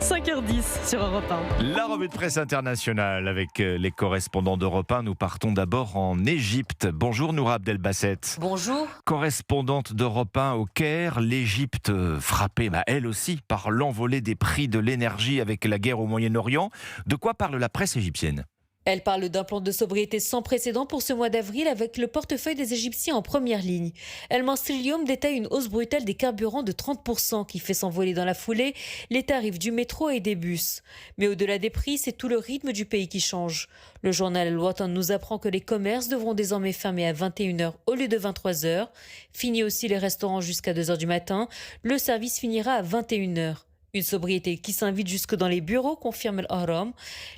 5h10 sur Europe 1. La revue de presse internationale avec les correspondants d'Europe 1. Nous partons d'abord en Égypte. Bonjour Noura Abdelbasset. Bonjour. Correspondante d'Europe 1 au Caire, l'Égypte frappée, elle aussi, par l'envolée des prix de l'énergie avec la guerre au Moyen-Orient. De quoi parle la presse égyptienne ? Elle parle d'un plan de sobriété sans précédent pour ce mois d'avril avec le portefeuille des Égyptiens en première ligne. El Monstrillium détaille une hausse brutale des carburants de 30% qui fait s'envoler dans la foulée les tarifs du métro et des bus. Mais au-delà des prix, c'est tout le rythme du pays qui change. Le journal El Watan nous apprend que les commerces devront désormais fermer à 21h au lieu de 23h. Fini aussi les restaurants jusqu'à 2h du matin. Le service finira à 21h. Une sobriété qui s'invite jusque dans les bureaux, confirme El Ahram.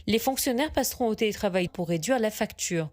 Les fonctionnaires passeront au télétravail pour réduire la facture.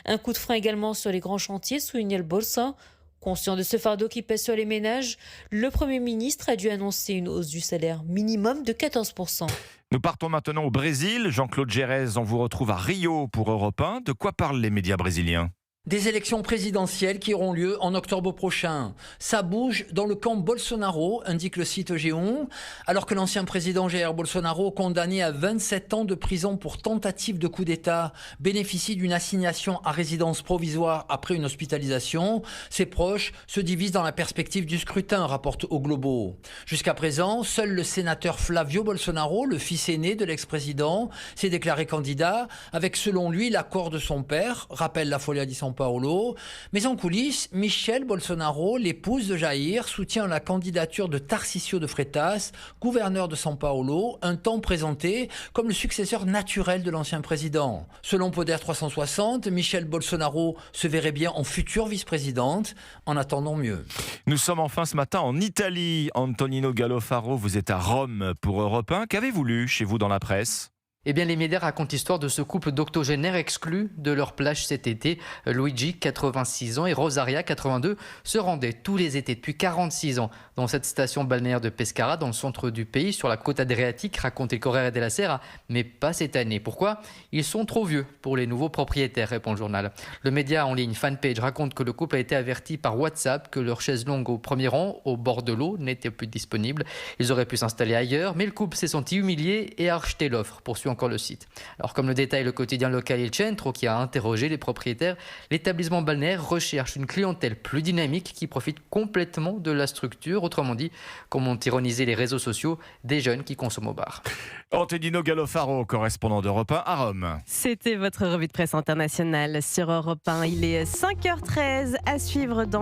Un coup de frein également sur les grands chantiers, souligne El Bolsa. Conscient de ce fardeau qui pèse sur les ménages, le Premier ministre a dû annoncer une hausse du salaire minimum de 14%. Nous partons maintenant au Brésil. Jean-Claude Gérez, on vous retrouve à Rio pour Europe 1. De quoi parlent les médias brésiliens ? Des élections présidentielles qui auront lieu en octobre prochain. Ça bouge dans le camp Bolsonaro, indique le site G1, alors que l'ancien président Jair Bolsonaro, condamné à 27 ans de prison pour tentative de coup d'État, bénéficie d'une assignation à résidence provisoire après une hospitalisation. Ses proches se divisent dans la perspective du scrutin, rapporte O Globo. Jusqu'à présent, seul le sénateur Flavio Bolsonaro, le fils aîné de l'ex-président, s'est déclaré candidat, avec selon lui l'accord de son père, rappelle la Folha de São Paulo. Mais en coulisses, Michelle Bolsonaro, l'épouse de Jair, soutient la candidature de Tarcísio de Freitas, gouverneur de São Paulo, un temps présenté comme le successeur naturel de l'ancien président. Selon Poder 360, Michelle Bolsonaro se verrait bien en future vice-présidente. En attendant mieux. Nous sommes enfin ce matin en Italie. Antonino Gallofaro, vous êtes à Rome pour Europe 1. Qu'avez-vous lu chez vous dans la presse ? Eh bien, les médias racontent l'histoire de ce couple d'octogénaires exclus de leur plage cet été. Luigi, 86 ans, et Rosaria, 82, se rendaient tous les étés depuis 46 ans dans cette station balnéaire de Pescara, dans le centre du pays, sur la côte adriatique, raconte le Corriere della Sera, mais pas cette année. Pourquoi ? Ils sont trop vieux pour les nouveaux propriétaires, répond le journal. Le média en ligne Fanpage raconte que le couple a été averti par WhatsApp que leur chaise longue au premier rang, au bord de l'eau, n'était plus disponible. Ils auraient pu s'installer ailleurs, mais le couple s'est senti humilié et a rejeté l'offre, poursuit encore le site. Alors, comme le détaille le quotidien local Il Centro, qui a interrogé les propriétaires, l'établissement balnéaire recherche une clientèle plus dynamique qui profite complètement de la structure. Autrement dit, comme ont ironisé les réseaux sociaux, des jeunes qui consomment au bar. Antonino Gallofaro, correspondant d'Europe 1 à Rome. C'était votre revue de presse internationale sur Europe 1. Il est 5h13 à suivre dans